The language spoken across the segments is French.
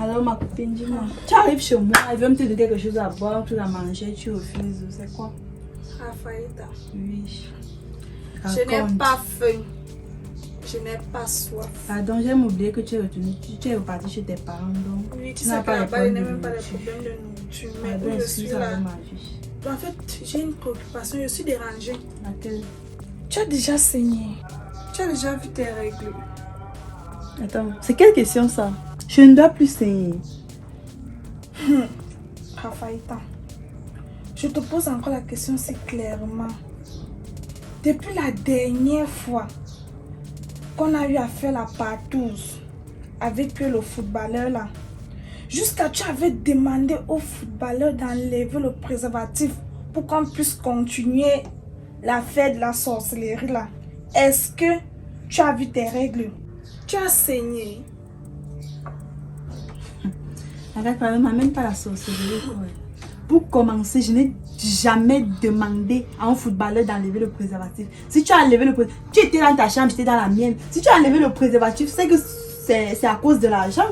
Alors ma copine, dis-moi, tu arrives chez moi, elle veut me te donner quelque chose à boire, tu à manger, tu refuses, c'est quoi? Raphaëlita. Oui. Je n'ai pas faim. Je n'ai pas soif. Pardon, j'ai oublié que tu es retourné, tu es reparti chez tes parents, donc... Oui, tu sais que là-bas, il n'y a même pas de problème de nourriture. Mais où je suis là... En fait, j'ai une préoccupation, je suis dérangée. Laquelle? Tu as déjà saigné. Tu as déjà vu tes règles. Attends, c'est quelle question ça? Je ne dois plus saigner. Raphaëlita, je te pose encore la question si clairement. Depuis la dernière fois qu'on a eu à faire la partouze avec le footballeur là, jusqu'à tu avais demandé au footballeur d'enlever le préservatif pour qu'on puisse continuer la fête de la sorcellerie là. Est-ce que tu as vu tes règles? Tu as saigné? Arrête, ne m'amène pas la sorcellerie. Pour commencer, je n'ai jamais demandé à un footballeur d'enlever le préservatif. Si tu as enlevé le préservatif, tu étais dans ta chambre, j'étais dans la mienne. Si tu as enlevé le préservatif, c'est que c'est à cause de l'argent.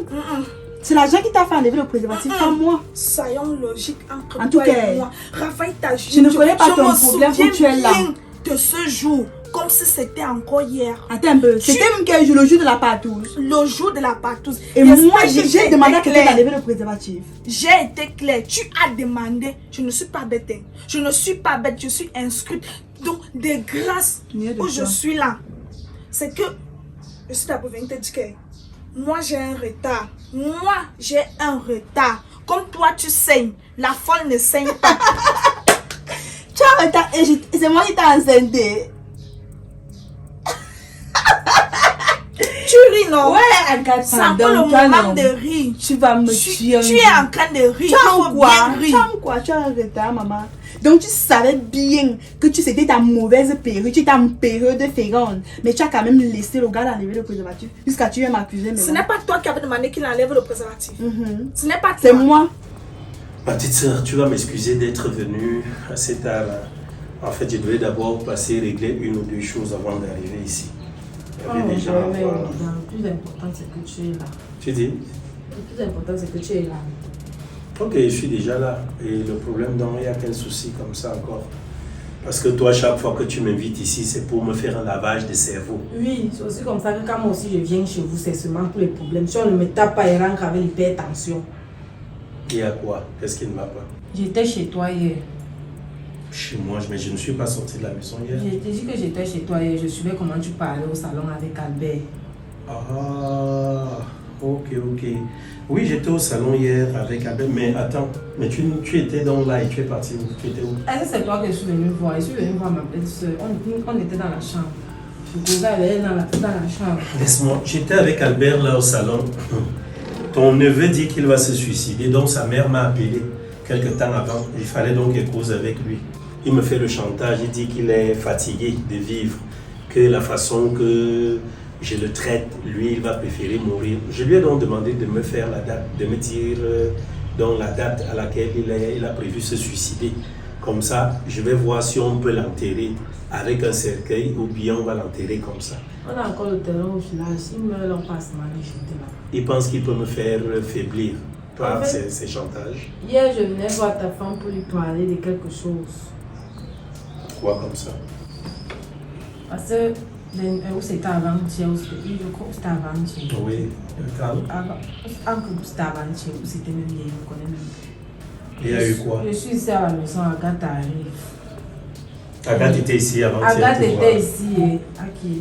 C'est l'argent qui t'a fait enlever le préservatif, pas moi. Soyons logiques entre en tout toi cas, et moi. Raphaël, je ne connais pas ton problème où tu es là. De ce jour, comme si c'était encore hier. Attends un peu, c'était même quel jour? Le jour de la partouze. Le jour de la partouze. Et moi, j'ai demandé à quelqu'un d'enlever le préservatif. J'ai été claire. Tu as demandé. Je ne suis pas bête. Je ne suis pas bête. Je suis inscrite. Donc, de grâce où je suis là, c'est que je suis d'abord venue te dire que moi, j'ai un retard. Moi, j'ai un retard. Comme toi, tu saignes. La folle ne saigne pas. Tu as un retard et c'est moi qui t'ai enceinté. Tu ris, non? Ouais, Agathe, c'est encore le moment de rire. Tu vas me tuer. Tu es en train de rire. Tu as quoi? Tu as un retard, maman. Donc tu savais bien que c'était ta mauvaise période, tu étais en période féconde. Mais tu as quand même laissé le gars d'enlever le préservatif jusqu'à tu veux m'accuser. Ce n'est pas toi qui avais demandé qu'il enlève le préservatif. Ce n'est pas toi. C'est moi. Ma petite soeur, tu vas m'excuser d'être venue à cette heure-là. En fait, je devais d'abord passer régler une ou deux choses avant d'arriver ici. Mais le plus important, c'est que tu es là. Tu dis? Le plus important, c'est que tu es là. Ok, je suis déjà là. Et le problème, non, il n'y a qu'un souci comme ça encore. Parce que toi, chaque fois que tu m'invites ici, c'est pour me faire un lavage de cerveau. Oui, c'est aussi comme ça que quand moi aussi je viens chez vous, c'est seulement pour les problèmes. Si on ne me tape pas et rentre avec l'hypertension. Il y a quoi? Qu'est-ce qui ne va pas? J'étais chez toi hier. Chez moi, mais je ne suis pas sorti de la maison hier. Je t'ai dit que j'étais chez toi hier. Je suivais comment tu parlais au salon avec Albert. Ah, ok. Oui, j'étais au salon hier avec Albert, mais attends, mais tu étais donc là et tu es parti où? Tu étais où? Est-ce que c'est toi que je suis venue voir? Je suis venue voir ma petite soeur. On était dans la chambre. Je causais dans la chambre. Laisse-moi, j'étais avec Albert là au salon. Ton neveu dit qu'il va se suicider, donc sa mère m'a appelé quelque temps avant. Il fallait donc qu'elle cause avec lui. Il me fait le chantage, il dit qu'il est fatigué de vivre, que la façon que je le traite, lui, il va préférer mourir. Je lui ai donc demandé de me faire la date, de me dire donc la date à laquelle il a prévu se suicider. Comme ça, je vais voir si on peut l'enterrer avec un cercueil ou bien on va l'enterrer comme ça. On a encore le terrain au village. S'il meurt, on passe mal et j'étais là. Il pense qu'il peut me faire faiblir par En fait, ses chantages. Hier, je venais voir ta femme pour lui parler de quelque chose. Quoi comme ça? Parce que c'était avant-hier, je crois que c'était avant-hier. Oui, calme. C'était avant-hier, ou c'était même hier, je connais même. Il y a eu quoi? Je suis ici à la maison, Agathe arrive. Agathe était ici avant-hier. Agathe était ici, ok.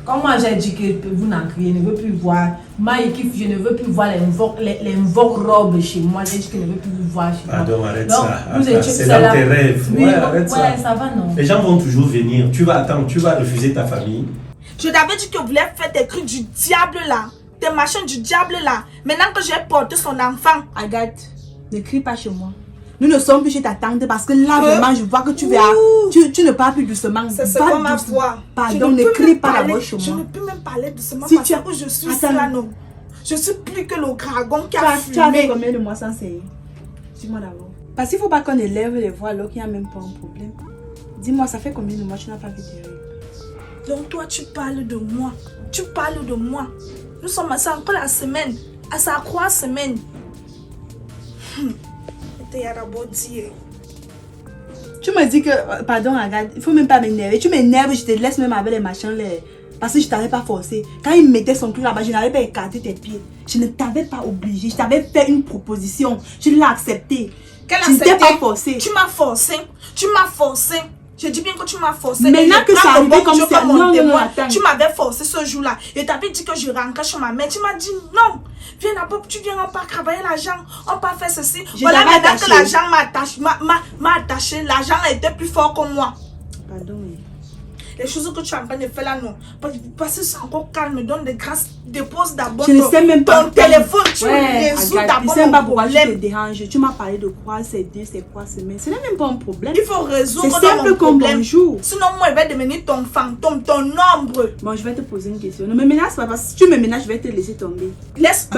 Comme moi j'ai dit que vous n'en criez, je ne veux plus voir. Je ne veux plus voir les robes chez moi. J'ai dit que je ne veux plus vous voir chez moi. Pardon, arrête donc, ça. C'est dans tes rêves. Oui, ouais, arrête ça. Ça va, non? Les gens vont toujours venir. Tu vas attendre, tu vas refuser ta famille. Je t'avais dit que vous voulez faire des trucs du diable là. Des machins du diable là. Maintenant que j'ai porté son enfant. Agathe, ne crie pas chez moi. Nous ne sommes plus chez ta tante parce que là, vraiment, je vois que tu ne parles plus doucement. C'est comme ma voix. Pardon, ne crie pas d'abord chez moi. Je ne peux même parler doucement Si parce que je suis là, non. Je suis plus que le dragon qui a fumé. Tu as combien de mois sans saigner? Dis-moi d'abord. Parce qu'il ne faut pas qu'on élève les voix alors qu'il n'y a même pas un problème. Dis-moi, ça fait combien de mois tu n'as pas vu tes règles? Donc toi, tu parles de moi. Tu parles de moi. Nous sommes encore la semaine. à sa 3 semaines. C'était d'abord dire. Tu me dis que, pardon, regarde, il faut même pas m'énerver. Tu m'énerves, je te laisse même avec les machins, parce que je t'avais pas forcé. Quand il mettait son truc là-bas, je n'avais pas écarté tes pieds. Je ne t'avais pas obligé. Je t'avais fait une proposition. Tu l'as accepté. Je ne t'ai pas forcé. Tu m'as forcé. Tu m'as forcé. Je dis bien que tu m'as forcé. Maintenant que ça arrivé comme ça, non, attends. Tu m'avais forcé ce jour-là. Et tu avais dit que je rentre chez ma mère. Tu m'as dit non. Viens d'abord, tu viens, on part travailler l'argent. On part faire ceci. Voilà, maintenant que l'argent m'a attaché, l'argent a été plus fort que moi. Pardon, oui. Les choses que tu es en train de faire là, non. Parce que c'est encore calme, donne des grâces, dépose d'abord je ne sais même pas ton téléphone, tu résous d'abord mon mon problème. Je te problème. dérange. Tu m'as parlé de quoi ces 3 semaines. Ce n'est même pas un problème. Il faut résoudre c'est simple comme bonjour. Sinon, moi, je vais devenir ton fantôme, ton ombre. Bon, je vais te poser une question. Ne me menace pas parce que si tu me menaces, je vais te laisser tomber. Laisse.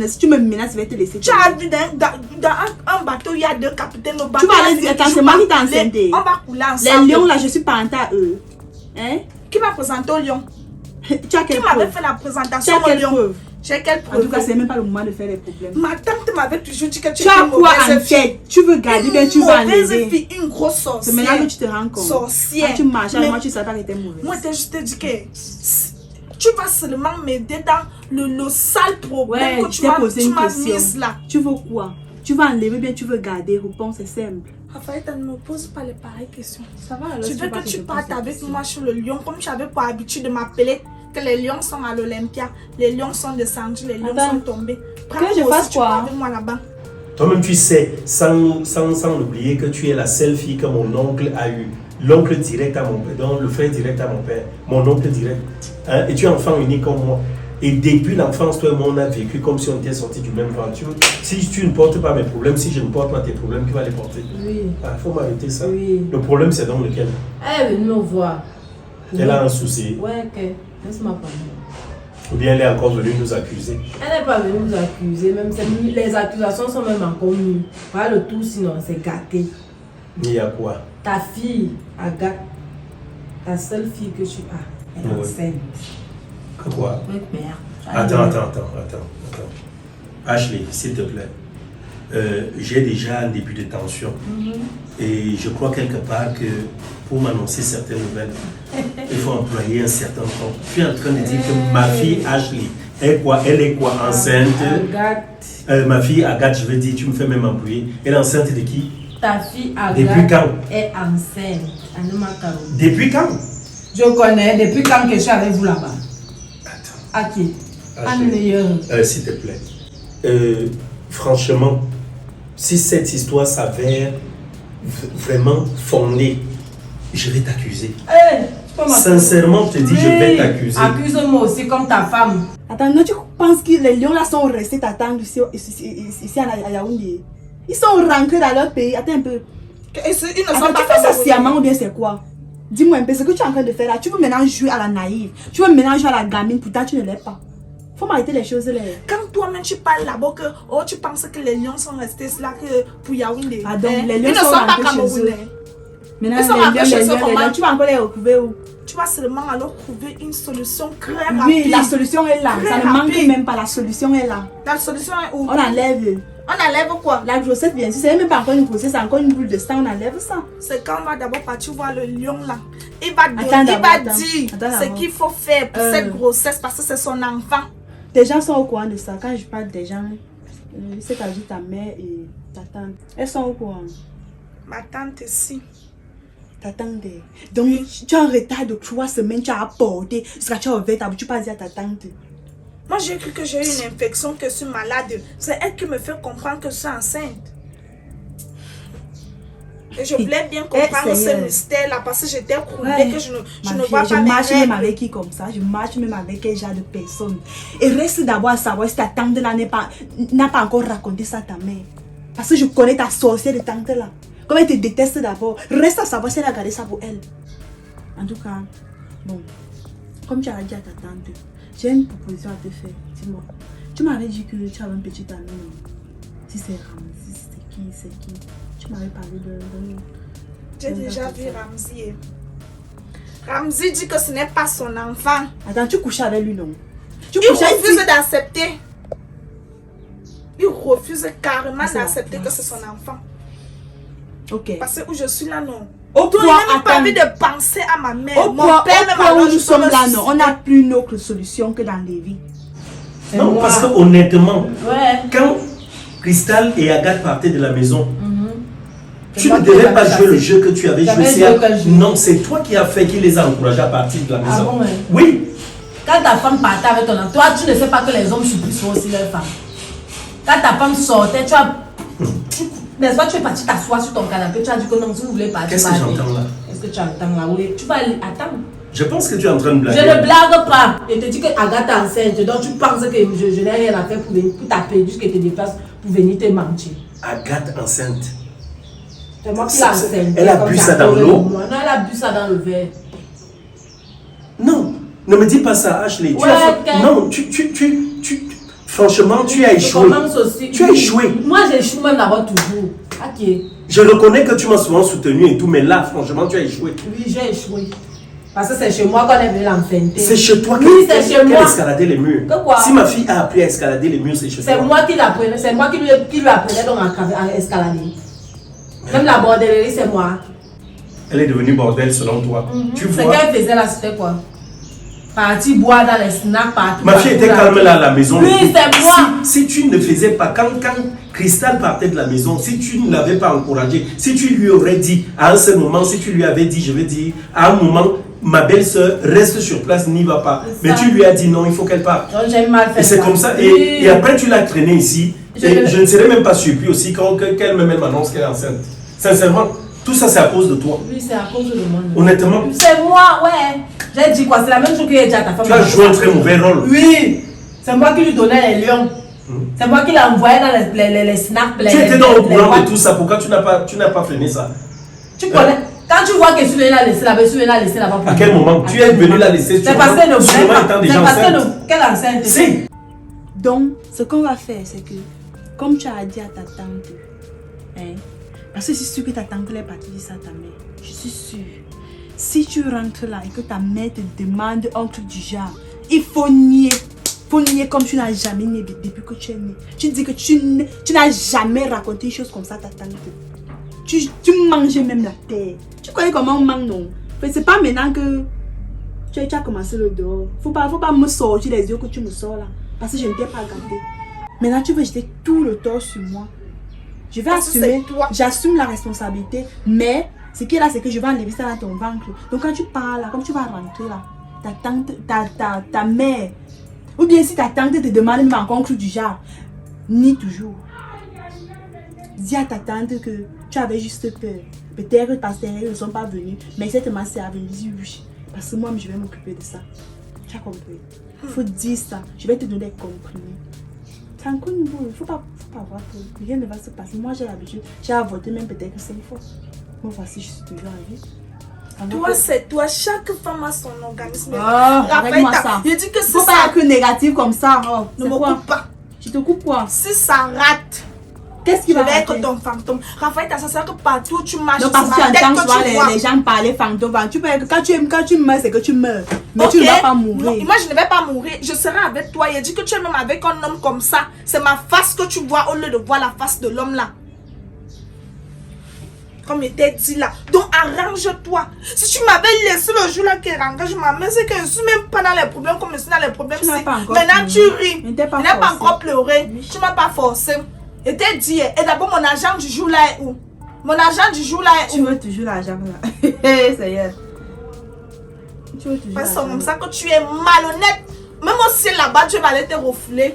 Si tu me menaces, je vais te laisser tomber. Tu as vu dans un bateau, il y a 2 capitaines au bateau. Tu vas aller dire, attends, c'est moi qui t'ai enceinte. On va couler ensemble. Les lions là, je suis parentale à eux. Hein? Qui m'a présenté au lion? Tu as quelle Qui m'avait preuve? fait la présentation Tu as au quelle lion? preuve? J'ai quelle preuve? En tout cas, c'est même pas le moment de faire les problèmes. Ma tante m'avait toujours dit que tu Tu as étais une quoi en mauvaise fille. tête? Tu veux garder, bien tu vas enlever. Fille, une grosse C'est sorcière. maintenant que tu te rends compte. Sorcière. Quand tu marches avec moi, tu savais pas que tu étais mauvaise. Moi, je te dis que tu vas seulement m'aider dans le sale problème Ouais, que je tu t'ai m'as posé une mis question. là. Tu veux quoi? Tu vas enlever, bien tu veux garder. Réponse est simple. Raphaël, ne me pose pas les pareilles questions. Ça va alors. Je veux que tu partes avec moi sur le lion, comme tu avais pour habitude de m'appeler que les lions sont à l'Olympia, les lions sont descendus, les lions sont tombés. Que je fasse quoi? Avec moi là-bas. Toi-même, tu sais, sans oublier que tu es la seule fille que mon oncle a eue. L'oncle direct à mon père, donc le frère direct à mon père, mon oncle direct. Hein? Et tu es enfant unique comme moi. Et depuis l'enfance, toi et moi, on a vécu comme si on était sortis du même ventre. Si tu ne portes pas mes problèmes, si je ne porte pas tes problèmes, qui va les porter? Oui. Il faut m'arrêter ça. Oui. Le problème, c'est donc lequel? Elle est venue me voir. Elle a un souci. Ouais, ok. Laisse-moi parler. Ou bien elle est encore venue nous accuser. Elle n'est pas venue nous accuser. Même les accusations sont même encore nulles. Voilà le tout, sinon c'est gâté. Il y a quoi? Ta fille, Agathe, ta seule fille que tu as, elle est enceinte. Quoi? Ouais, merde. Attends. Ashley, s'il te plaît. J'ai déjà un début de tension. Et je crois quelque part que pour m'annoncer certaines nouvelles, il faut employer un certain temps. Tu es en train de dire que ma fille Ashley, elle est quoi? Enceinte? Agathe. Ma fille Agathe, je veux dire, tu me fais même embrouiller. Elle est enceinte de qui? Ta fille Agathe. Depuis quand? Est enceinte. Depuis quand? Je connais. Depuis quand que je suis avec vous là-bas? À qui? S'il te plaît. Franchement, si cette histoire s'avère vraiment fondée, je vais t'accuser. Sincèrement, je te dis, je vais t'accuser. Accuse-moi aussi comme ta femme. Attends, non, tu penses que les lions là sont restés t'attendre ici à Yaoundé? Ils sont rentrés dans leur pays. Attends un peu. Ils ne sont Tu pas fais ça sciemment ou bien c'est quoi? Dis-moi un peu ce que tu es en train de faire là. Tu veux maintenant jouer à la naïve. Tu veux maintenant jouer à la gamine, pourtant tu ne l'es pas. Faut m'arrêter les choses là. Quand toi-même tu parles là-bas que tu penses que les lions sont restés là que pour Yaoundé. Pardon, les Ils lions ne sont sont pas rentrés chez eux. camerounais. Maintenant Ils sont rentrés chez eux les comment? lions, tu vas encore les retrouver où? Tu vas seulement alors trouver une solution très rapide. Oui, la solution est là. Très Ça ne manque rapide. même pas. La solution est là. La solution est où? On enlève. On enlève quoi? La grossesse, bien sûr, c'est même pas encore une grossesse, c'est encore une boule de sang. On enlève ça. C'est quand on va d'abord partir voir le lion là. Il va Attends, dire attends, ce qu'il faut faire pour cette grossesse parce que c'est son enfant. Des gens sont au courant de ça. Quand je parle des gens, c'est qu'à dire ta mère et ta tante. Elles sont au courant. Ma tante ici. Ta tante. Donc, tu as un retard de 3 semaines, tu as apporté. Jusqu'à tu as ouvert ta bouche, tu pas dire à ta tante. Moi, j'ai cru que j'ai eu une infection, que je suis malade. C'est elle qui me fait comprendre que je suis enceinte. Et je voulais bien comprendre ce mystère-là parce que j'étais croulée, que je ne vois pas mes règles. Je marche même avec qui comme ça, je marche même avec quel genre de personne. Et reste d'abord à savoir si ta tante là n'a pas encore raconté ça à ta mère. Parce que je connais ta sorcière de tante là. Comme elle te déteste d'abord, reste à savoir si elle a gardé ça pour elle. En tout cas, bon, comme tu as dit à ta tante, j'ai une proposition à te faire. Dis-moi, tu m'avais dit que tu avais un petit ami, non? Si c'est Ramzi, c'est qui? Tu m'avais parlé de... J'ai déjà vu Ramzi. Ramzi dit que ce n'est pas son enfant. Attends, tu couches avec lui, non? Il refuse d'accepter. refuse carrément C'est d'accepter la que c'est son enfant. Ok. Parce que où je suis là, non. Au Donc, point, il n'a même pas attends. envie de penser à ma mère. Au Mon point, père, même alors, où je nous peux sommes me là, non, on suicider. n'a plus une autre solution que dans les vies. C'est Non, moi. parce que honnêtement, Ouais. quand Cristal et Agathe partaient de la maison, C'est tu moi ne qui les devais avais pas jouer chassés. le jeu que tu avais J'avais joué. joué que je- Non, c'est toi qui as fait qui les a encouragés à partir de la maison. Ah bon, ouais. Oui. Quand ta femme partait avec ton enfant, toi tu ne sais pas que les hommes supplient aussi leurs femmes. Quand ta femme sortait, tu as. N'est-ce pas, tu es parti t'asseoir sur ton canapé, tu as dit que non, si vous voulez partir. Qu'est-ce que partez. j'entends là? Est-ce que tu entends là? Oui. Tu vas aller. Attends. Je pense que tu es en train de Je blaguer. ne blague pas. Je te dis que Agathe est enceinte, donc tu penses que je n'ai rien à faire pour taper, juste que tu te déplaces pour venir te mentir. Agathe enceinte. C'est moi qui l'ai enceinte. Elle a Comme bu ça, ça dans pour l'eau. moi. Non, elle a bu ça dans le verre. Non, ne me dis pas ça, Ashley. Tu Ouais, as fait- ok. Non, franchement, tu as échoué. Je commence aussi. Tu as échoué. Moi, j'échoue même d'abord toujours. Ok. Je reconnais que tu m'as souvent soutenu et tout, mais là, franchement, tu as échoué. Oui, j'ai échoué. Parce que c'est chez moi qu'on est venu l'enfanter. C'est chez toi Oui, c'est chez qu'elle moi. escaladait les murs. Que quoi? Si ma fille a appris à escalader les murs, c'est chez toi. C'est moi qui l'apprenais, c'est moi qui lui apprenais donc à escalader. Même la bordellerie, c'est moi. Elle est devenue bordel selon toi. Tu C'est vois. qu'elle faisait là, c'était quoi? Partir boire dans les snacks, partout. Ma fille était calme là à la maison. Oui, et tout. c'est moi. Si tu ne faisais pas, quand Cristal partait de la maison, si tu ne l'avais pas encouragé, si tu lui aurais dit, à un seul moment, si tu lui avais dit, je vais dire, à un moment, ma belle-sœur reste sur place, n'y va pas. C'est Mais ça. tu lui as dit non, il faut qu'elle parte. Donc j'ai mal fait. Et c'est comme ça. Oui. Et après, tu l'as traînée ici. Je Et le- je ne serais même pas surpris aussi qu'elle-même m'annonce qu'elle est enceinte. Sincèrement, tout ça, c'est à cause de toi. Oui, c'est à cause de moi. non. Honnêtement, C'est moi, ouais. J'ai dit quoi? C'est la même chose que j'ai dit à ta femme. tu as joué un très mauvais rôle. Oui. C'est moi qui lui donnais les lions. C'est moi qui l'ai envoyé dans les snacks. Tu étais dans le courant de tout ça. Pourquoi tu n'as pas freiné ça? Tu connais. Quand tu vois que je suis venu la laisser là-bas, je suis venu la laisser là-bas. À quel moment? Tu es venu la laisser C'est parce qu'elle ne voulait sûrement pas. étant C'est déjà parce qu'elle enceinte. ne. Quelle enceinte? Si. Donc, ce qu'on va faire, c'est que, comme tu as dit à ta tante, hein, parce que c'est sûr que ta tante est partie dire ça à ta mère. Je suis sûre. Si tu rentres là et que ta mère te demande un truc du genre, il faut nier. Il faut nier comme tu n'as jamais nié depuis que tu es né. Tu dis que tu n'as jamais raconté une chose comme ça à ta tante. Tu mangeais même la terre. Tu connais comment on mange, non? C'est pas maintenant que tu as commencé le dehors. Faut pas me sortir les yeux que tu me sors là. Parce que je ne t'ai pas gardé. Maintenant, tu veux jeter tout le tort sur moi. Je vais Parce que assumer. c'est toi. J'assume la responsabilité. Mais ce qui est là, c'est que je vais enlever ça dans ton ventre. Donc, quand tu parles là, comme tu vas rentrer là, ta tante, ta mère, ou bien si ta tante te demande même encore un truc du genre, nie toujours. Dis à ta tante que tu avais juste peur. Peut-être parce qu'ils ne sont pas venus, mais cette ma sœur avait dit oui. Parce que moi, je vais m'occuper de ça. Tu as compris? Il faut dire ça. Je vais te donner des comprimés. C'est encore nouveau. Il ne faut pas avoir peur. Rien ne va se passer. Moi, j'ai l'habitude. J'ai avorté même peut-être 5 fois. Moi, voici, je suis toujours en vie. Toi, c'est toi. Chaque femme a son organisme. Arrête-moi ça. Je dis que Il si ne faut ça pas être négatif comme ça. Oh, ne c'est me quoi? coupe pas. Tu te coupes quoi? Si ça rate, Qu'est-ce qui je va vais rater? être ton fantôme. Raphaël, t'as ça que partout où tu marches, Non, parce que c'est tu ma tête entends que souvent tu vois. les gens parler fantôme. Tu peux, quand tu meurs, c'est que tu meurs. Mais tu ne Ok. vas pas Non, mourir. moi, je ne vais pas mourir. Je serai avec toi. Il a dit que tu es même avec un homme comme ça. C'est ma face que tu vois au lieu de voir la face de l'homme là. Comme il t'ai dit là. Donc, arrange-toi. Si tu m'avais laissé le jour là qu'elle engage ma mère, c'est que je ne suis même pas dans les problèmes comme je suis dans les problèmes. Tu n'as pas encore Maintenant, tu pleuré. ris. Mais t'es pas Tu n'as pas forcé. encore pleuré. Tu ne m'as pas forcé. Et t'ai dit, et d'abord, mon argent du jour là est où? Mon argent du jour là est Tu où? veux toujours l'argent là. Seigneur. Tu veux toujours Parce que c'est l'argent. comme ça que tu es malhonnête. Même aussi là-bas, tu vas aller te refouler.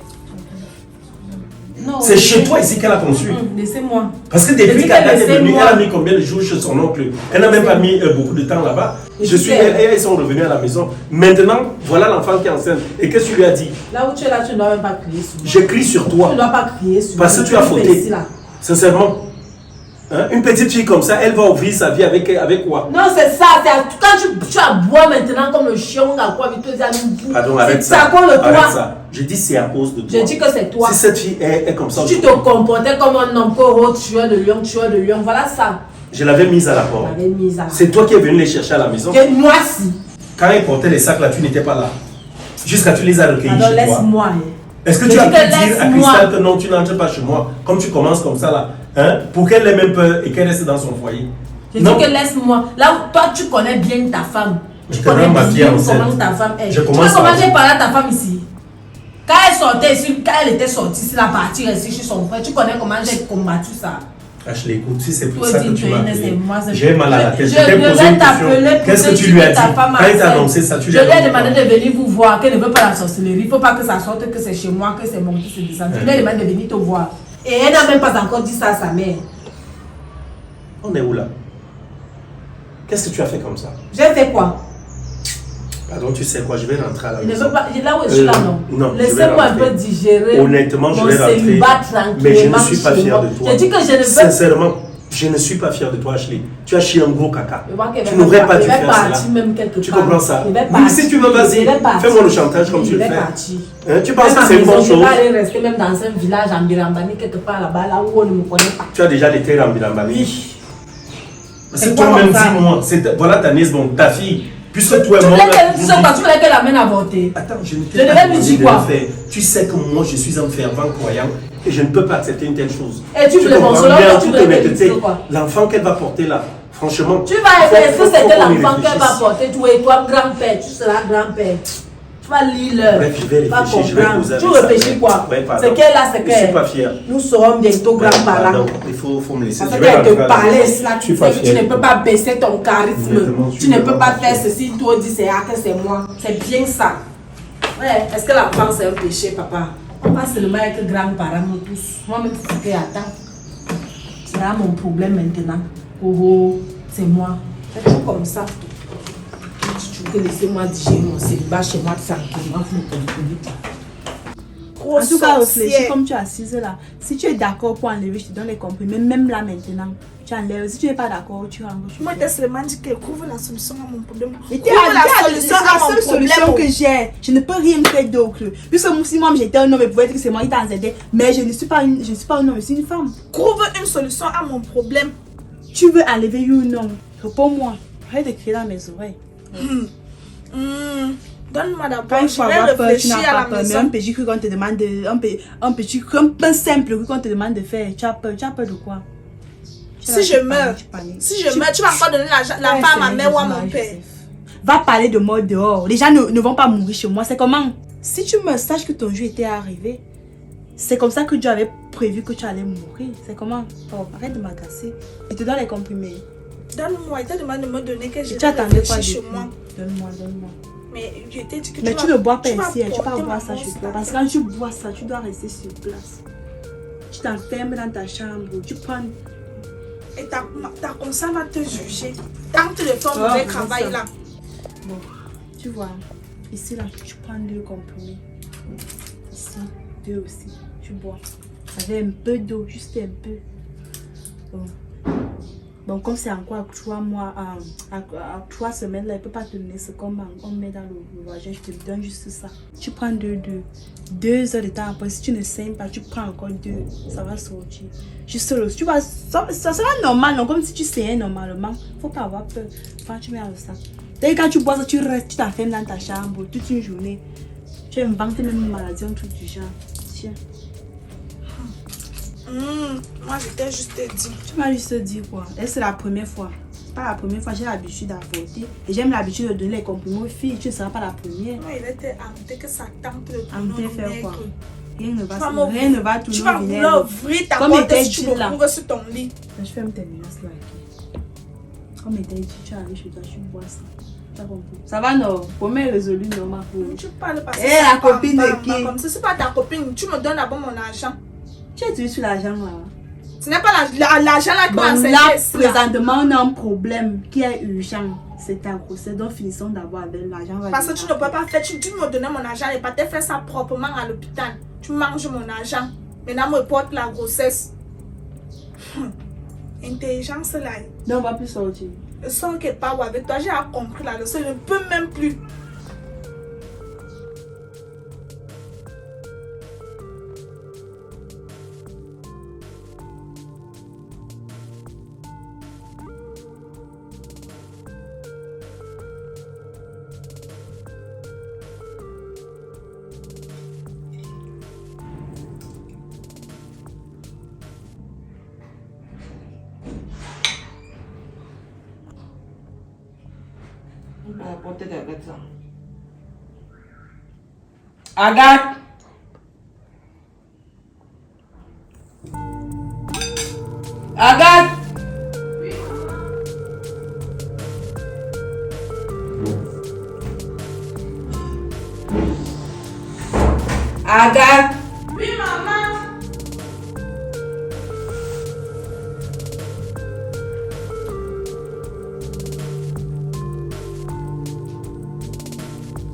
Non, C'est chez toi ici qu'elle a conçu. Laissez-moi. Parce que Je depuis dis qu'elle que est venue, laissez-moi. elle a mis combien de jours chez son oncle? Elle n'a même pas mis beaucoup de temps là-bas. Elles sont revenues à la maison. Maintenant, voilà l'enfant qui est enceinte. Et qu'est-ce que tu lui as dit? Là où tu es là, tu ne dois même pas crier sur moi. Je crie sur Tu toi. ne dois pas crier sur Parce moi. que tu as fais fauté. ici, là. Sincèrement. Hein? Une petite fille comme ça, elle va ouvrir sa vie avec quoi? Non, c'est ça. Quand tu aboies maintenant comme le chien, on a quoi, vite, Pardon, arrête c'est ça. à cause de Arrête toi. ça. Je dis c'est à cause de toi. Je dis que c'est toi. Si cette fille est comme ça, Si tu te comportais comme un homme, tueur de lion, voilà ça. je l'avais mise à la porte. J'avais mis à. C'est toi qui es venu les chercher à la maison. Moi si. Quand ils portaient les sacs là, tu n'étais pas là. Jusqu'à tu les as recueillis Alors chez toi. laisse-moi. Est-ce que Je tu as dis pu que dire à laisse-moi. Cristal que non, tu n'entres pas chez moi, comme tu commences comme ça là, hein, pour qu'elle ait même peur et qu'elle reste dans son foyer? Je dis que laisse-moi. Là où toi, tu connais bien ta femme. Tu Je connais connais ma fille bien enceinte. comment ta femme est. Je Tu commence vois comment à- j'ai parlé à ta femme ici? Quand elle sortait ici, quand elle était sortie, c'est la partie restée chez son frère. Tu connais comment j'ai combattu ça? Ashley, écoute, si c'est pour Toi, ça dis, que tu m'as c'est appelé, moi, c'est- j'ai mal à la tête. Je Je t'ai posé devais une question. t'appeler pour Qu'est-ce que te tu dire lui as que ta dit? femme a Quand il t'a fait. annoncé ça, tu Je lui as lui ai dit demandé quoi? de venir vous voir, qu'elle ne veut pas la sorcellerie. Il ne faut pas que ça sorte, que c'est chez moi, que c'est mon qui se descend. Je lui ai demandé de venir te voir. Et elle n'a même pas encore dit ça à sa mère. On est où là? Qu'est-ce que tu as fait comme ça? J'ai fait quoi? Pardon, tu sais quoi, je vais rentrer à la Je ne maison. veux pas. Là où je suis là, non. Non, je vais Laissez-moi un rentrer. peu digérer. Honnêtement, je mon vais rentrer. célibat Mais je ne tranquillement suis pas chez fier moi. de toi. J'ai dit que je ne veux Sincèrement, je ne suis pas fier de toi, Ashley. Tu as chié un gros caca. Je vois qu'elle Tu va n'aurais pas- pas dû elle va faire partir cela. même quelque Tu part. comprends ça? Elle va Oui, partir. si tu veux, vas-y. Elle va partir. Fais-moi le chantage comme Oui, tu le elle va fais. partir. Hein, tu penses Même que à c'est une maison, bonne je vais chose? aller rester même dans un village en Birambani, quelque part là-bas, là où on ne me connaît pas. Tu as déjà été en Bilambali. Oui. C'est C'est quoi toi-même, comme ça? dis-moi. Voilà ta nièce, bon, ta fille. Puisque toi et Tu moi. voulais qu'elle dise quoi? Tu voulais qu'elle amène à voter. Attends, je ne Je t'ai devais pas lui demandé dire de quoi? le faire. Tu sais que moi, je suis un fervent croyant et je ne peux pas accepter une telle chose. Et tu voulais comprends consoler, bien, toi, en tu toute voulais qu'elle honnêteté, dise quoi? l'enfant qu'elle va porter là, franchement. Tu vas aider, est-ce que c'était faut qu'on y l'enfant qu'elle va réfléchisse. porter? Toi, grand-père, tu seras grand-père. Tu vas lire l'heure. Bref, je vais Tu vas réfléchir, je vais comprendre. poser Tu avec sa réfléchis mère. quoi? Ouais, pardon. C'est qu'elle là, c'est Je suis pas qu'elle. fier. Nous serons bientôt grands-parents. Pardon, il faut me laisser. Parce Je que vais quand rentrer elle te à la parlait, maison. là, Je tu suis sais pas que tu fier. ne peux pas baisser ton charisme. Honnêtement, je Tu suis ne peux vraiment pas pas faire fier. ceci, toi dis c'est que c'est moi. C'est bien ça. Ouais, est-ce que l'enfant c'est un péché, papa? Pas seulement avec grands-parents, nous tous. Moi-même, c'est ce que j'attends. C'est là mon problème maintenant. Oh, oh, c'est moi. C'est tout comme ça. Tu veux laisser-moi digérer mon célibat chez moi tranquillement, vous me comprenez pas. En tout cas, réfléchis comme tu es assise là. Si tu es d'accord pour enlever, je te donne les comprimés. Même là maintenant, tu enlèves. Si tu n'es pas d'accord, tu rentres. Moi, je t'ai seulement dit qu'elle couvre la solution à mon problème. Mais Couvre la solution à la mon seule solution problème. que j'ai. Je ne peux rien faire d'autre. Puisque si moi j'étais un homme, il pouvait dire que c'est moi qui t'en aidé. Mais je ne suis pas un homme, je suis une femme. Trouve une solution à mon problème. Tu veux enlever oui ou non? Réponds-moi. Arrête de crier dans mes oreilles. Donne-moi Quand d'abord, il je faut vais avoir peur, tu réfléchir n'as à pas la peur. Mais maison. un petit truc qu'on te demande de. Un petit un simple truc qu'on te demande de faire. Tu as peur de quoi? Si je meurs, si je meurs, tu vas encore donner l'argent à ma mère ou à mon père. Va parler de moi dehors. Les gens ne vont pas mourir chez moi. C'est comment? Si tu meurs, sache que ton jour était arrivé. C'est comme ça que Dieu avait prévu que tu allais mourir. C'est comment? Oh, arrête de m'agacer. Je te donne les comprimés. Donne-moi, il t'a demandé de me donner que je Tu attendais quoi réfléchir depuis? chez moi. Donne-moi. Mais je t'ai dit que Mais tu vas- ne bois pas vas ici, tu vas porter boire ma ça mort chez sur toi. ta Parce que tête. quand tu bois ça, tu dois rester sur place. Tu t'enfermes dans ta chambre, tu prends. Et ta conscience va te juger. Tant que tu fais un Oh, mauvais c'est travail ça. là. Bon, tu vois, ici là, tu prends 2 comprimés. Ici, 2 aussi. Tu bois. Avec un peu d'eau, juste un peu. Bon, comme c'est encore à 3 mois, à 3 semaines, là, il ne peut pas te donner ce qu'on met dans le vagin. Je te donne juste ça. Tu prends 2 heures de temps après. Si tu ne saignes pas, tu prends encore 2. Ça va sortir. Juste là, tu vois, ça sera normal, non? Comme si tu saignais normalement. Il ne faut pas avoir peur. Quand tu mets dans ça. Dès que quand tu bois ça, tu restes, tu t'enfermes dans ta chambre toute une journée. Tu inventes même une maladie, un truc du genre. Tiens. Moi, je t'ai juste dit. Tu m'as juste dit quoi? Et c'est la première fois. C'est pas la première fois, j'ai l'habitude d'avorter. Et j'aime l'habitude de donner les comprimés aux filles. Tu ne seras pas la première. Moi, il était hanté que ça tente de Hanté faire quoi? Rien ne Tu vas va tourner Tu vas au vinaigre. vouloir ouvrir ta Comme porte était si tu dit me là. couvres sur ton lit. Je ferme tes menaces là. Ok. Comme était dit, tu arrives chez toi, tu bois ça. Tu as compris? Ça va non? Premier résolu non ma pauvre. Tu parles parce que Eh, c'est la pas copine de qui? comme ça, c'est pas ta copine. Tu me donnes d'abord mon argent. Tu es toujours sur l'argent là. Ce n'est pas l'argent là qui m'a Bon enseigné là, cela. présentement, on a un problème qui est urgent. C'est ta grossesse. Donc finissons d'abord avec l'argent. Parce que tu ne peux pas faire, tu me donnais mon argent et pas te faire ça proprement à l'hôpital. Tu manges mon argent. Maintenant, me porte la grossesse. Intelligence là. Non, on va plus sortir. Le son qui est pas avec toi, j'ai compris la leçon. Je ne peux même plus. On va apporter des vêtements. Agathe! Agathe! Oui, maman. Agathe! Oui, maman.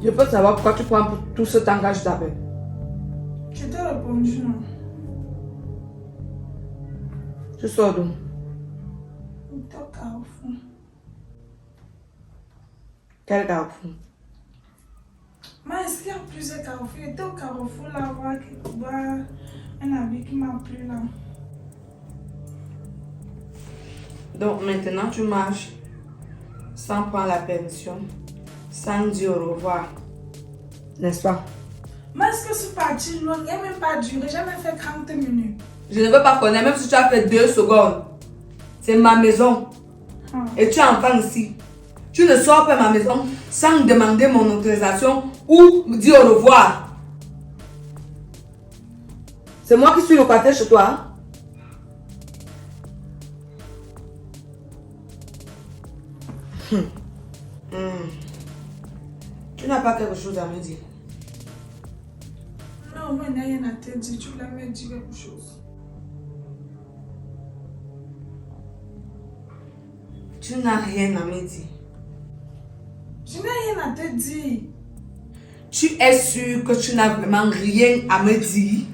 Je peux savoir pourquoi tu prends pour tout ce temps que je t'appelle. Je t'ai répondu, non? Tu sors d'où? Il était au carrefour. Quel carrefour? Mais est-ce qu'il y a plusieurs carrefours? Il était au carrefour là, voir un habit qui m'a plu là. Donc maintenant tu marches sans prendre la permission, sans dire au revoir. N'est-ce pas? Mais est-ce que c'est parti loin? Il n'a même pas duré, j'ai même fait 30 minutes. Je ne veux pas connaître, même si tu as fait 2 secondes. C'est ma maison. Et tu es enfant ici. Tu ne sors pas de ma maison sans me demander mon autorisation ou me dire au revoir. C'est moi qui suis locataire chez toi. Hein? Tu n'as pas quelque chose à me dire? Non, moi, il n'y a rien à te dire. Tu voulais me dire quelque chose. Tu n'as rien à me dire. Je n'ai rien à te dire. Tu es sûr que tu n'as vraiment rien à me dire?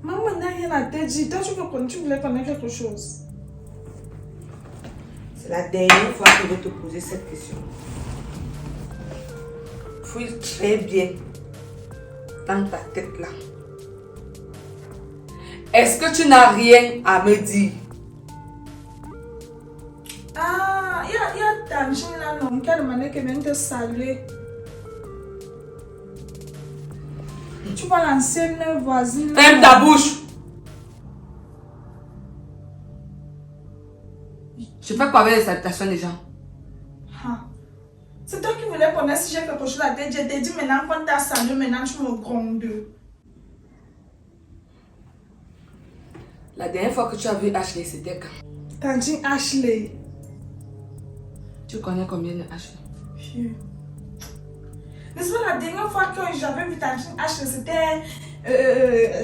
Maman, il n'y a rien à te dire. Toi, tu voulais connaître quelque chose. C'est la dernière fois que je vais te poser cette question. Fouille très bien dans ta tête là. Est-ce que tu n'as rien à me dire? Ah, il y a Tangine là, non, qui a demandé qu'elle vienne te saluer. Tu vois l'ancienne voisine là. Ferme ta bouche! Je fais quoi avec les salutations des gens? Ah. C'est toi qui voulais connaître si j'ai quelque chose à te dire. Je t'ai dit maintenant qu'on t'a salué, maintenant tu me grondes. La dernière fois que tu as vu Ashley, c'était quand? Tangine Ashley. Tu connais combien de Ashley? Pieux. N'est-ce pas la dernière fois que j'avais vu Tangine Ashley, c'était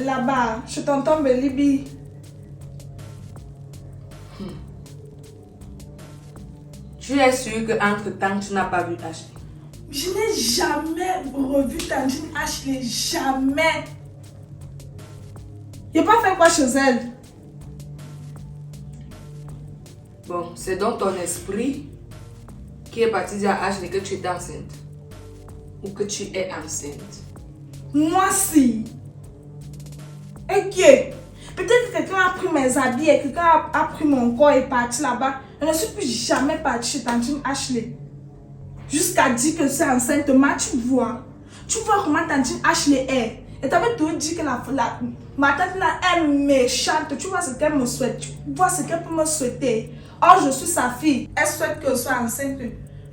là-bas, chez tonton Belibi. Tu es sûr qu'entre temps tu n'as pas vu Ashley? Je n'ai jamais revu Tangine Ashley, jamais. Il n'a pas fait quoi chez elle? Bon, c'est donc ton esprit qui est parti dire à Ashley que tu es enceinte. Ou que tu es enceinte. Moi si. Ok. Peut-être que quelqu'un a pris mes habits et quelqu'un a pris mon corps et est parti là-bas. Je ne suis plus jamais partie chez Tangine Ashley. Jusqu'à dire que c'est enceinte, mais tu vois comment Tangine Ashley est. Et tu avais tout dit que ma tante là est méchante. Tu vois ce qu'elle me souhaite. Tu vois ce qu'elle peut me souhaiter. Or, je suis sa fille. Elle souhaite que je sois enceinte.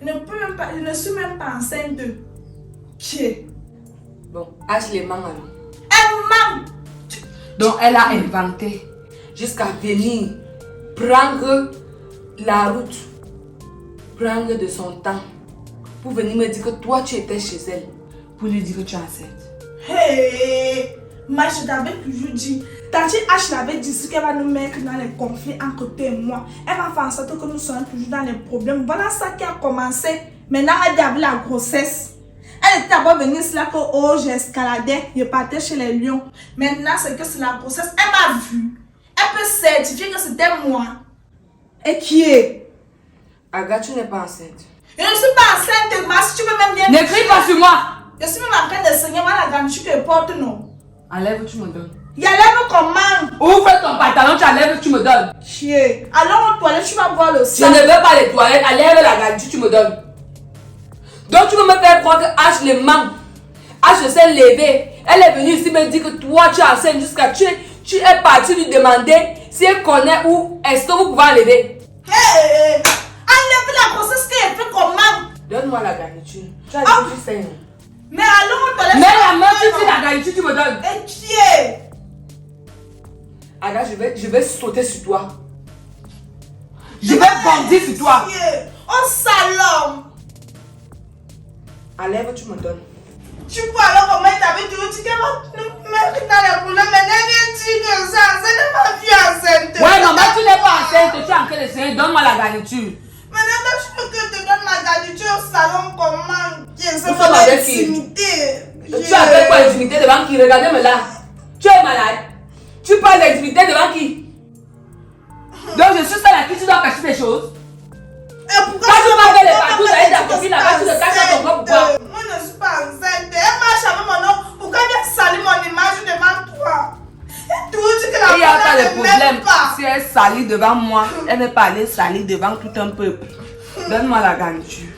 Je ne suis même pas enceinte. Qui? Bon, Ashley ment alors. Elle ment. Donc elle a inventé jusqu'à venir prendre la route, prendre de son temps pour venir me dire que toi tu étais chez elle pour lui dire que tu es enceinte. Hey, moi je t'avais toujours dit, Tante H l'avait dit ce qu'elle va nous mettre dans les conflits entre toi et moi. Elle va faire en sorte que nous soyons toujours dans les problèmes. Voilà ça qui a commencé. Maintenant elle a la grossesse. Elle était d'abord venue là que oh j'escaladais, je partais chez les lions. Maintenant c'est que c'est la grossesse. Elle m'a vu. Elle peut certifier que c'était moi. Et qui est? Agathe, tu n'es pas enceinte. Je ne suis pas enceinte, mais si tu veux même bien... Ne crie pas sur moi! Je suis même en train de saigner, moi la grande tu te portes non. Enlève, tu me donnes. Il y a lève comment? Ouvre ton pantalon, tu enlèves, tu me donnes. Chier. Alors aux toilettes, tu vas voir le Je sang. ne veux pas les toilettes, enlève la gardure, tu me donnes. Donc tu veux me faire croire que Ashley ment. Ashley s'est levée. Elle est venue ici me dire que toi tu es enceinte jusqu'à tu es parti lui demander si elle connaît où est-ce que vous pouvez enlever. Hey, enlève la grossesse qu'elle fait comment? Donne-moi Donne-moi la garniture. Tu as dit que tu sais. Mais allons aux toilettes. Mais la main, tu dis la garniture, tu me donnes. Et qui est? Ada, je vais sauter sur toi. Je vais bondir sur toi. Oh salon. À lèvres, tu me donnes. Tu vois alors comment il t'avait dit, tu dis que même dans les problèmes, mais elle vient dire que ça n'est pas vu enceinte. Ouais, non, mais tu n'es pas enceinte, tu es en train de saigner, donne-moi la garniture. Madame, je veux que je te donne ma garniture au salon, comment ça Nous va sommes avec l'intimité. Tu as fait quoi l'intimité devant qui? Regardez-moi là. Tu es malade. Tu parles d'intimité devant qui? Donc je suis celle à qui tu dois cacher des choses. Et pourquoi Quand tu parles de les pas partout avec ta copine là-bas, tu te caches dans ton corps, pourquoi? Moi, je ne suis pas enceinte. Elle marche avec mon nom. Pourquoi elle salit mon image devant toi? Et tout, tu que la Il n'y a pas femme de ne problème. m'aime pas. Si elle salit devant moi, elle ne peut pas aller salir devant tout un peuple. Donne-moi la garniture.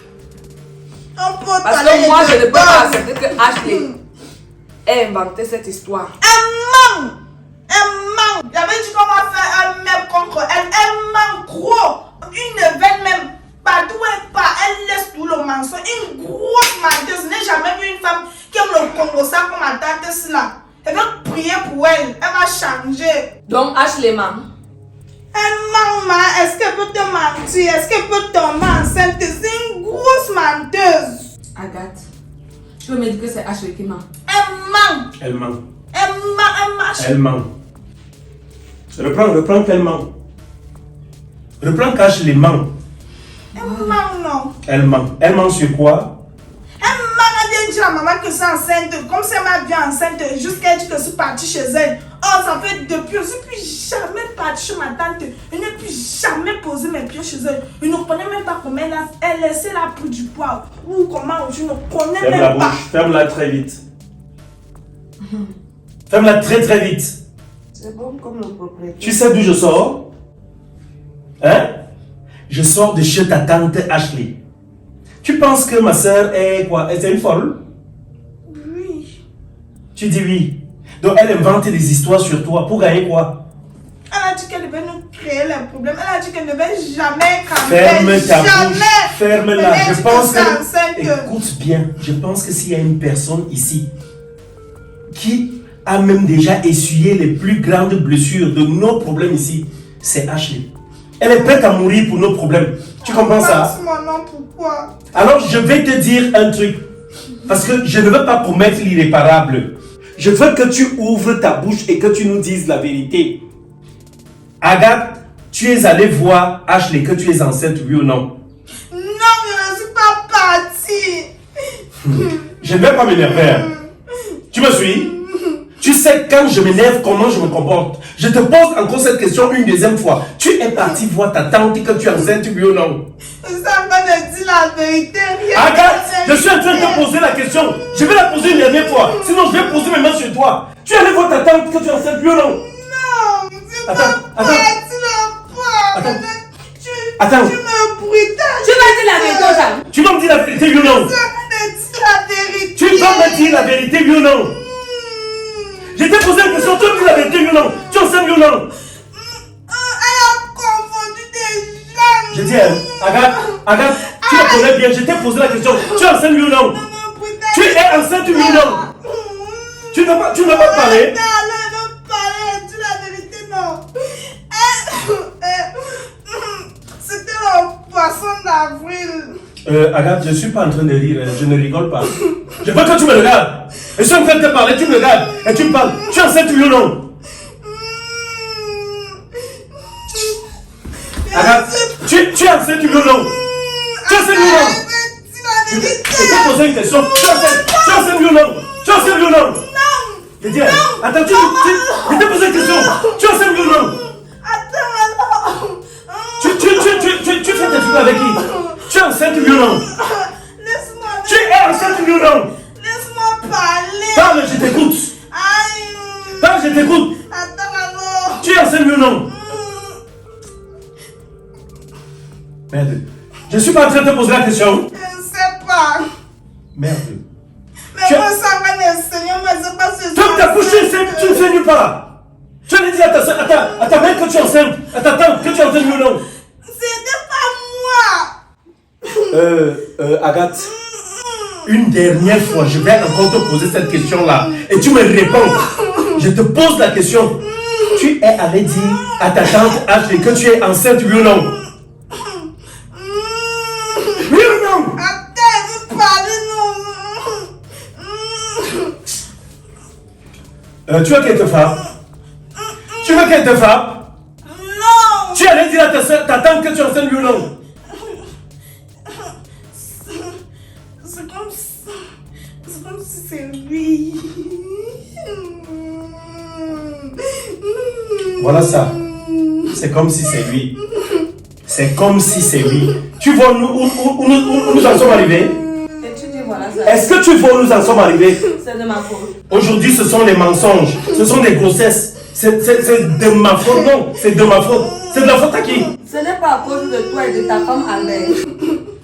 On peut Parce t'aller que moi, je ne peux pas dedans. accepter que Ashley ait inventé cette histoire. Elle ment. Elle ment. J'avais dit qu'on va faire un mec contre elle. Elle ment gros. Une veine même. Partout où elle part, elle laisse tout le mensonge. Une grosse menteuse. Je n'ai jamais vu une femme qui aime le Congo ça comme ma tante cela. Elle veut prier pour elle. Elle va changer. Donc Ashley ment. Elle ment, ma. Est-ce qu'elle peut te mentir? Est-ce qu'elle peut tomber enceinte? C'est une grosse menteuse. Agathe, tu veux me dire que c'est Ashley qui ment? Elle ment. Elle ment. Elle ment. Elle marche. Elle ment. Reprends qu'elle ment. Reprends qu'Ashley ment. Elle ment, non. Elle ment. Elle ment sur quoi? Elle m'a bien dit à maman que c'est enceinte. Comme c'est ma vie enceinte, jusqu'à elle dit que je suis partie chez elle. Oh, ça fait depuis, je ne suis plus jamais partie chez ma tante. Je n'ai plus jamais posé mes pieds chez elle. Je ne connais même pas comment elle laissait la pris du poids. Ou comment, je ne connais Ferme la même pas. bouche. Ferme-la très vite. Ferme-la très très vite. C'est bon comme le propriétaire. Tu sais d'où je sors? Hein? Je sors de chez ta tante Ashley. Tu penses que ma soeur est quoi? Elle est une folle? Oui. Tu dis oui. Donc elle invente des histoires sur toi pour gagner quoi? Elle a dit qu'elle devait nous créer les problèmes. Elle a dit qu'elle ne devait jamais camper. Ferme ta jamais. bouche. Ferme-la. Elle a dit Je pense c'est enceinte. que... Écoute bien. Je pense que s'il y a une personne ici qui a même déjà essuyé les plus grandes blessures de nos problèmes ici, c'est Ashley. Elle est prête à mourir pour nos problèmes. Tu comprends ça? Passe mon nom, pourquoi? Alors je vais te dire un truc. Parce que je ne veux pas promettre l'irréparable. Je veux que tu ouvres ta bouche et que tu nous dises la vérité. Agathe, tu es allée voir Ashley que tu es enceinte, oui ou non? Non, je ne suis pas partie. Je ne vais pas m'énerver. Hein. Tu me suis? Tu sais quand je m'énerve, comment je me comporte. Je te pose encore cette question une deuxième fois. Tu es parti voir ta tante que tu es enceinte, oui ou non? Je suis en train de dire la vérité. Rien Agathe, de je suis en train de te poser la question. Je vais la poser une dernière fois. Sinon, je vais poser mes mains sur toi. Tu es allé voir ta tante que tu es enceinte, oui ou non? Non, c'est Attends, pas attends. parti là-bas. Attends. Tu Attends. me bruitages. Tu vas dire la vérité aux gens. Tu vas me dire la vérité, oui ou non? Je suis en train de dire la vérité. Tu vas me dire la vérité, oui ou non? Je t'ai posé une question, tu me dis la vérité, oui ou non? Tu es enceinte, oui ou non? Elle a confondu des gens. Je dis, Agathe, tu me connais bien, je t'ai posé la question. Tu es enceinte, oui ou non? Tu es enceinte, oui ou non? Tu ne vas pas parler? Non, elle veut parler, dis la vérité, non. C'était le poisson d'avril. Agathe, je ne suis pas en train de rire, je ne rigole pas. Je veux que tu me regardes. Je suis en train de te parler, tu me regardes et tu me parles. Tu es enceinte, oui ou non? Agathe, tu es enceinte, oui ou non? Tu es enceinte, oui ou non? Dis la Je vérité. t'ai posé une question. Tu es enceinte, oui ou non? Tu es enceinte, oui ou non? Je dis, attends, je t'ai posé une question. Tu es enceinte, oui ou non? Attends, alors. Tu fais tes trucs avec qui? Tu es enceinte, oui ou non? Laisse-moi. Tu es enceinte, oui ou non? Laisse-moi parler. Parle, je t'écoute. Aïe. Parle, je t'écoute. Attends, alors. Tu es enceinte, oui ou non? Merde. Je suis pas en train de te poser la question. Je ne sais pas. Merde. Mais moi, ça va m'enseigner, mais c'est pas ce Toi, ta bouche, tu ne saignes pas. Tu allais dire à ta mère que tu es enceinte, à ta tante que tu es enceinte, oui ou non? C'était pas moi. Agathe, une dernière fois, je vais encore te poser cette question-là. Et tu me réponds. Je te pose la question. Tu es allé dire à ta tante Ashley que tu es enceinte, oui ou non? Oui ou non? Attends, parler, non. Tu veux qu'elle te frappe? Tu veux qu'elle te frappe? Non. Tu allais dire à ta tante que tu es enceinte, oui ou non? C'est comme si c'est lui. Voilà ça. C'est comme si c'est lui. C'est comme si c'est lui. Tu vois où nous en sommes arrivés? Et tu dis voilà ça. Est-ce que tu vois où nous en sommes arrivés? C'est de ma faute. Aujourd'hui, ce sont des mensonges. Ce sont des grossesses. C'est de ma faute, non. C'est de ma faute. C'est de la faute à qui? Ce n'est pas à cause de toi et de ta femme Albert.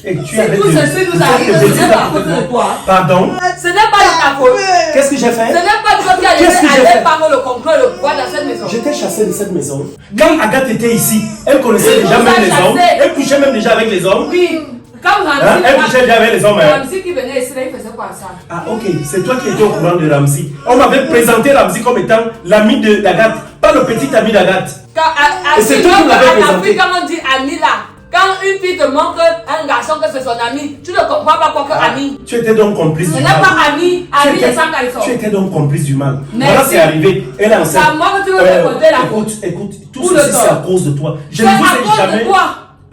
Et tu Si avais tout de- ceci nous de- arrive, de- ce de- n'est pas à cause de toi. Pardon? Ce n'est pas de ta faute. Qu'est-ce que j'ai Ce fait? n'est pas toi qui as Qu'est-ce que laissé j'ai fait? aller prendre le contrôle et le pouvoir dans cette maison. J'étais chassé de cette maison. Quand Agathe était ici, elle connaissait déjà vous même a les hommes. chassé. Elle couchait même déjà avec les hommes. Oui. Quand Hein? Ramsey, Elle couchait déjà avec les hommes. Hein? Ramsey qui venait ici, là, il faisait quoi ça? Ah ok, c'est toi qui étais au courant de Ramsey. On m'avait présenté Ramsey comme étant l'ami d'Agathe, pas le petit ami d'Agathe. Et c'est toi qui l'avais présenté. Quand on dit ami là, quand une fille te montre un garçon que c'est son ami, tu ne comprends pas quoi que ami. Tu étais donc complice Ce du n'est mal. pas ami, ami de sans caleçon. Tu étais donc complice du mal. Merci. Voilà, c'est arrivé. Elle est enceinte. C'est à moi que tu veux me compter la faute. Écoute, tout Ou ceci le c'est à tort. cause de toi. Je C'est ne à vous ai cause jamais. de toi.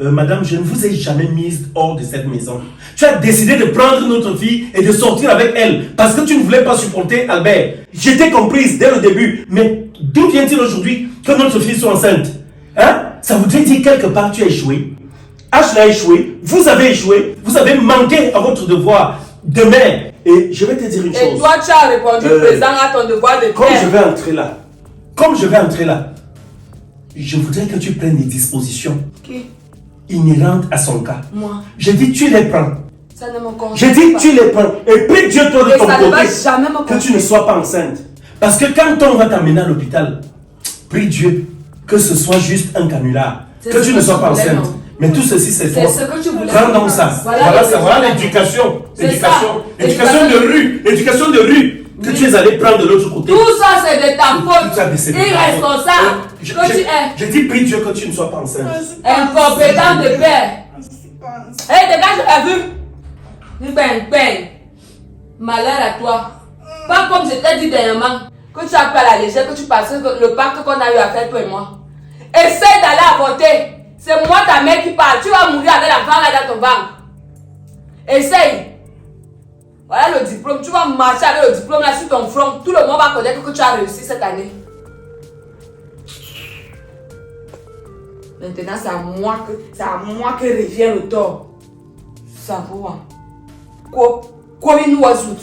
Madame, je ne vous ai jamais mise hors de cette maison. Tu as décidé de prendre notre fille et de sortir avec elle parce que tu ne voulais pas supporter Albert. J'étais comprise dès le début. Mais d'où vient-il aujourd'hui que notre fille soit enceinte? Hein? Ça voudrait dire quelque part tu as échoué. Ashley a échoué. Vous avez échoué. Vous avez manqué à votre devoir de mère. Et je vais te dire une chose. Et toi, tu as répondu présent à ton devoir de Comme père. je vais entrer là, je voudrais que tu prennes des dispositions Qui? inhérentes à son cas. Moi. Je dis tu les prends. Ça ne me concerne Je dis pas. tu les prends. Et prie Dieu toi de Et ton ça ne va côté jamais me que tu ne concerner. sois pas enceinte. Parce que quand on va t'amener à l'hôpital, prie Dieu que ce soit juste un canular. C'est Que ce tu que ne sois tu pas voulais, enceinte. non? Mais tout ceci c'est C'est toi. ce que tu voulais. Prends donc ça. Voilà l'éducation. C'est L'éducation. ça. L'éducation de rue. L'éducation de rue que tu es allé prendre de l'autre côté. Tout ça, c'est de ta faute. Tu as décédé. Irresponsable Je- que je- tu es. Je dis prie Dieu que tu ne sois pas enceinte. Incompétent de père. Hé, dégage la vue. Dis ben, ben. Malheur à toi. Pas comme je t'ai dit dernièrement, que tu as pris à la légère, que tu passais le pacte qu'on a eu à faire, toi et moi. Essaye d'aller avorter. C'est moi ta mère qui parle. Tu vas mourir avec l'enfant là dans ton ventre. Essaye. Voilà le diplôme. Tu vas marcher avec le diplôme là sur ton front. Tout le monde va connaître que tu as réussi cette année. Maintenant, c'est à moi que revient le tort. Ça va. Quoi nous ajoute?